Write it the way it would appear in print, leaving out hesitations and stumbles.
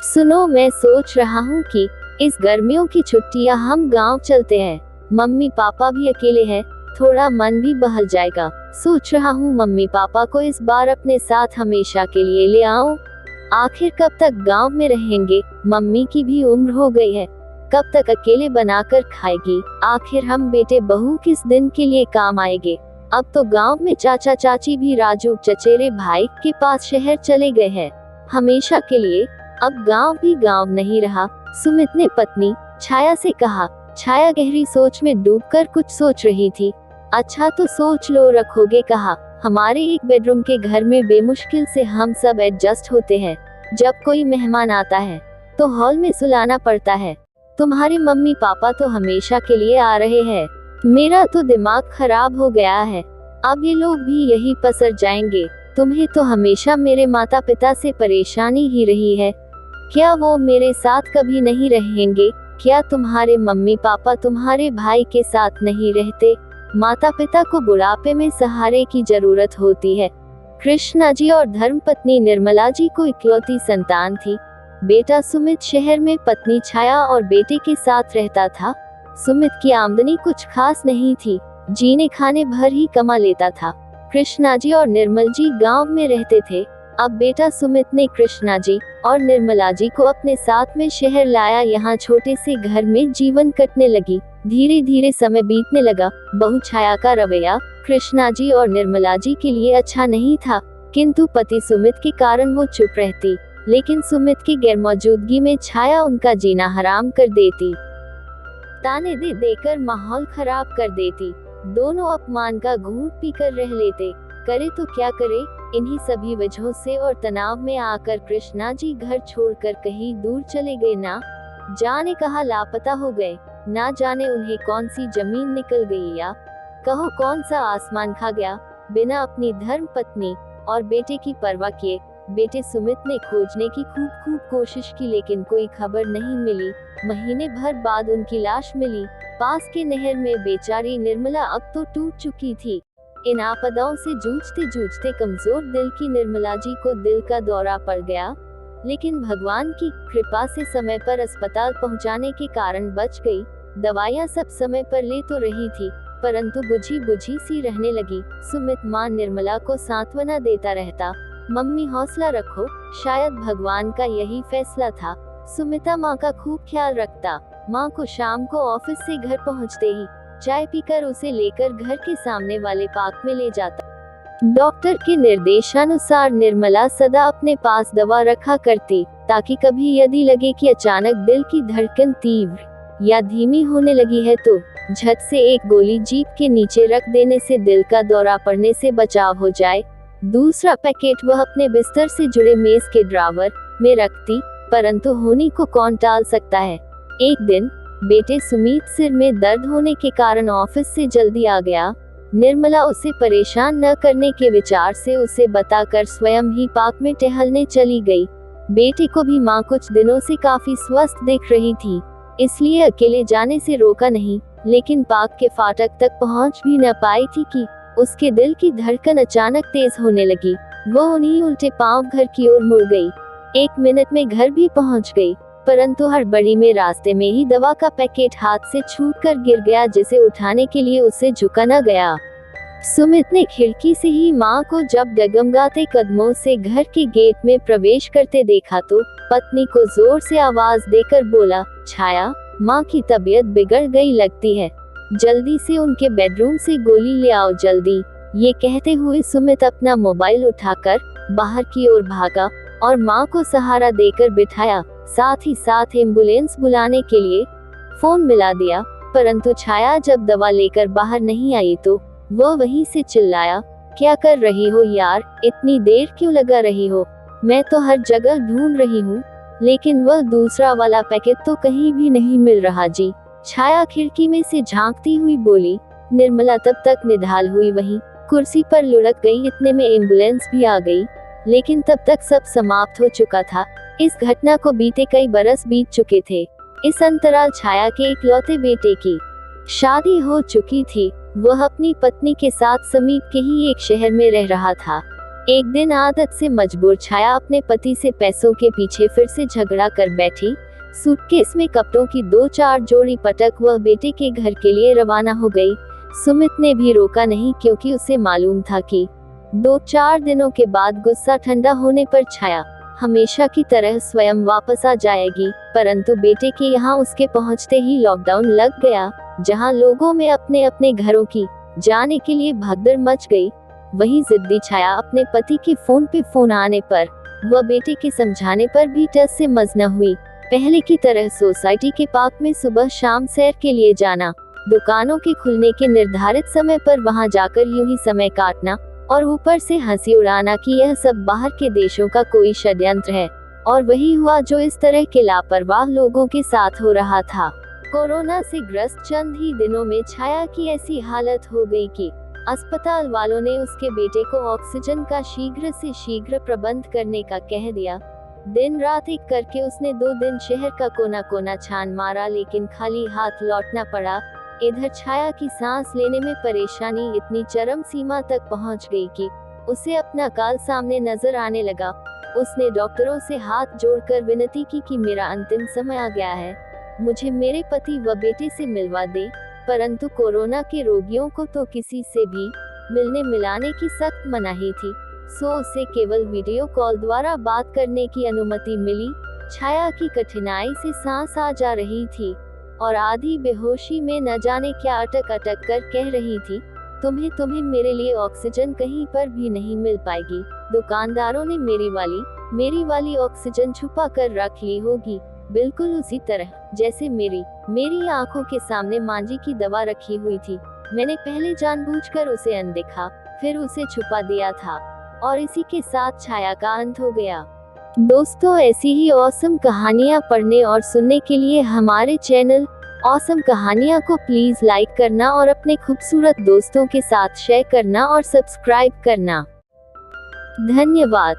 सुनो, मैं सोच रहा हूँ कि इस गर्मियों की छुट्टियाँ हम गांव चलते हैं। मम्मी पापा भी अकेले हैं, थोड़ा मन भी बहल जाएगा। सोच रहा हूँ मम्मी पापा को इस बार अपने साथ हमेशा के लिए ले आऊं। आखिर कब तक गांव में रहेंगे, मम्मी की भी उम्र हो गई है, कब तक अकेले बनाकर खाएगी। आखिर हम बेटे बहू किस दिन के लिए काम आएंगे। अब तो गांव में चाचा चाची भी राजू चचेरे भाई के पास शहर चले गए हैं हमेशा के लिए। अब गांव भी गांव नहीं रहा। सुमित ने पत्नी छाया से कहा। छाया गहरी सोच में डूबकर कुछ सोच रही थी। अच्छा तो सोच लो, रखोगे कहा। हमारे एक बेडरूम के घर में बेमुश्किल से हम सब एडजस्ट होते हैं। जब कोई मेहमान आता है तो हॉल में सुलाना पड़ता है। तुम्हारे मम्मी पापा तो हमेशा के लिए आ रहे हैं। मेरा तो दिमाग खराब हो गया है। अब ये लोग भी यही पसर जाएंगे। तुम्हें तो हमेशा मेरे माता पिता से परेशानी ही रही है, क्या वो मेरे साथ कभी नहीं रहेंगे? क्या तुम्हारे मम्मी पापा तुम्हारे भाई के साथ नहीं रहते? माता पिता को बुढ़ापे में सहारे की जरूरत होती है। कृष्णा जी और धर्मपत्नी निर्मला जी को इकलौती संतान थी। बेटा सुमित शहर में पत्नी छाया और बेटे के साथ रहता था। सुमित की आमदनी कुछ खास नहीं थी, जीने खाने भर ही कमा लेता था। कृष्णा जी और निर्मल जी गांव में रहते थे। अब बेटा सुमित ने कृष्णा जी और निर्मला जी को अपने साथ में शहर लाया। यहाँ छोटे से घर में जीवन कटने लगी। धीरे धीरे समय बीतने लगा। बहू छाया का रवैया कृष्णा जी और निर्मला जी के लिए अच्छा नहीं था, किंतु पति सुमित के कारण वो चुप रहती। लेकिन सुमित की गैरमौजूदगी में छाया उनका जीना हराम कर देती, ताने दे देकर माहौल खराब कर देती। दोनों अपमान का घूंट पीकर रह लेते। करे तो क्या करे। इन्हीं सभी वजहों से और तनाव में आकर कृष्णा जी घर छोड़कर कहीं दूर चले गए। ना जाने कहाँ लापता हो गए, ना जाने उन्हें कौन सी जमीन निकल गई या कहो कौन सा आसमान खा गया। बिना अपनी धर्म पत्नी और बेटे की परवाह किए बेटे सुमित ने खोजने की खूब कोशिश की, लेकिन कोई खबर नहीं मिली। महीने भर बाद उनकी लाश मिली पास के नहर में। बेचारी निर्मला अब तो टूट चुकी थी। इन आपदाओं से जूझते जूझते कमजोर दिल की निर्मला जी को दिल का दौरा पड़ गया, लेकिन भगवान की कृपा से समय पर अस्पताल पहुंचाने के कारण बच गई। दवाइयां सब समय पर ले तो रही थी, परंतु बुझी बुझी सी रहने लगी। सुमित मां निर्मला को सांत्वना देता रहता, मम्मी हौसला रखो। शायद भगवान का यही फैसला था। सुमिता माँ का खूब ख्याल रखता। माँ को शाम को ऑफिस से घर पहुँचते ही चाय पीकर उसे लेकर घर के सामने वाले पार्क में ले जाता। डॉक्टर के निर्देशानुसार निर्मला सदा अपने पास दवा रखा करती, ताकि कभी यदि लगे कि अचानक दिल की धड़कन तीव्र या धीमी होने लगी है तो झट से एक गोली जीभ के नीचे रख देने से दिल का दौरा पड़ने से बचाव हो जाए। दूसरा पैकेट वह अपने बिस्तर से जुड़े मेज के ड्रावर में रखती, परंतु होनी को कौन टाल सकता है। एक दिन बेटे सुमित सिर में दर्द होने के कारण ऑफिस से जल्दी आ गया। निर्मला उसे परेशान न करने के विचार से उसे बताकर स्वयं ही पार्क में टहलने चली गई। बेटे को भी माँ कुछ दिनों से काफी स्वस्थ दिख रही थी, इसलिए अकेले जाने से रोका नहीं, लेकिन पार्क के फाटक तक पहुँच भी न पाई थी कि उसके दिल की धड़कन अचानक तेज होने लगी। वो उन्हीं उल्टे पांव घर की ओर मुड़ गई। 1 मिनट में घर भी पहुंच गई, परंतु हड़बड़ी में रास्ते में ही दवा का पैकेट हाथ से छूटकर गिर गया, जिसे उठाने के लिए उसे झुका न गया। सुमित ने खिड़की से ही माँ को जब डगमगाते कदमों से घर के गेट में प्रवेश करते देखा तो पत्नी को जोर से आवाज देकर बोला, छाया, माँ की तबीयत बिगड़ गई लगती है, जल्दी से उनके बेडरूम से गोली ले आओ जल्दी। ये कहते हुए सुमित अपना मोबाइल उठाकर बाहर की ओर भागा और माँ को सहारा देकर बिठाया। साथ ही साथ एम्बुलेंस बुलाने के लिए फोन मिला दिया, परंतु छाया जब दवा लेकर बाहर नहीं आई तो वो वहीं से चिल्लाया, क्या कर रही हो यार, इतनी देर क्यों लगा रही हो? मैं तो हर जगह ढूंढ रही हूँ, लेकिन वह दूसरा वाला पैकेट तो कहीं भी नहीं मिल रहा जी। छाया खिड़की में से झांकती हुई बोली। निर्मला तब तक निढाल हुई वहीं कुर्सी पर लुढ़क गई। इतने में एम्बुलेंस भी आ गई, लेकिन तब तक सब समाप्त हो चुका था। इस घटना को बीते कई बरस बीत चुके थे। इस अंतराल छाया के इकलौते बेटे की शादी हो चुकी थी। वह अपनी पत्नी के साथ समीप के ही एक शहर में रह रहा था। एक दिन आदत से मजबूर छाया अपने पति से पैसों के पीछे फिर से झगड़ा कर बैठी। सूटकेस में कपड़ों की 2-4 जोड़ी पटक वह बेटे के घर के लिए रवाना हो गई। सुमित ने भी रोका नहीं, क्योंकि उसे मालूम था कि 2-4 दिनों के बाद गुस्सा ठंडा होने पर छाया हमेशा की तरह स्वयं वापस आ जाएगी। परंतु बेटे के यहाँ उसके पहुँचते ही लॉकडाउन लग गया, जहाँ लोगों में अपने अपने घरों की जाने के लिए भगदड़ मच गई। वहीं जिद्दी छाया अपने पति के फोन पे फोन आने पर वह बेटे के समझाने पर भी टस से मस न हुई। पहले की तरह सोसाइटी के पार्क में सुबह शाम सैर के लिए जाना, दुकानों के खुलने के निर्धारित समय पर वहां जाकर यूं ही समय काटना और ऊपर से हंसी उड़ाना कि यह सब बाहर के देशों का कोई षड्यंत्र है। और वही हुआ जो इस तरह के लापरवाह लोगों के साथ हो रहा था। कोरोना से ग्रस्त चंद ही दिनों में छाया की ऐसी हालत हो गई कि अस्पताल वालों ने उसके बेटे को ऑक्सीजन का शीघ्र से शीघ्र प्रबंध करने का कह दिया। दिन रात एक करके उसने 2 दिन शहर का कोना कोना छान मारा, लेकिन खाली हाथ लौटना पड़ा। इधर छाया की सांस लेने में परेशानी इतनी चरम सीमा तक पहुंच गई कि उसे अपना काल सामने नजर आने लगा। उसने डॉक्टरों से हाथ जोड़कर विनती की कि मेरा अंतिम समय आ गया है, मुझे मेरे पति व बेटे से मिलवा दे। परंतु कोरोना के रोगियों को तो किसी से भी मिलने मिलाने की सख्त मनाही थी, सो उसे केवल वीडियो कॉल द्वारा बात करने की अनुमति मिली। छाया की कठिनाई से सांस आ जा रही थी और आधी बेहोशी में न जाने क्या अटक अटक कर कह रही थी, तुम्हें मेरे लिए ऑक्सीजन कहीं पर भी नहीं मिल पाएगी। दुकानदारों ने मेरी वाली ऑक्सीजन छुपा कर रख ली होगी, बिल्कुल उसी तरह जैसे मेरी आंखों के सामने मांझी की दवा रखी हुई थी। मैंने पहले जानबूझकर उसे अनदेखा, फिर उसे छुपा दिया था और इसी के साथ छाया का अंत हो गया। दोस्तों, ऐसी ही ऑसम कहानियाँ पढ़ने और सुनने के लिए हमारे चैनल ऑसम कहानियाँ को प्लीज लाइक करना और अपने खूबसूरत दोस्तों के साथ शेयर करना और सब्सक्राइब करना। धन्यवाद।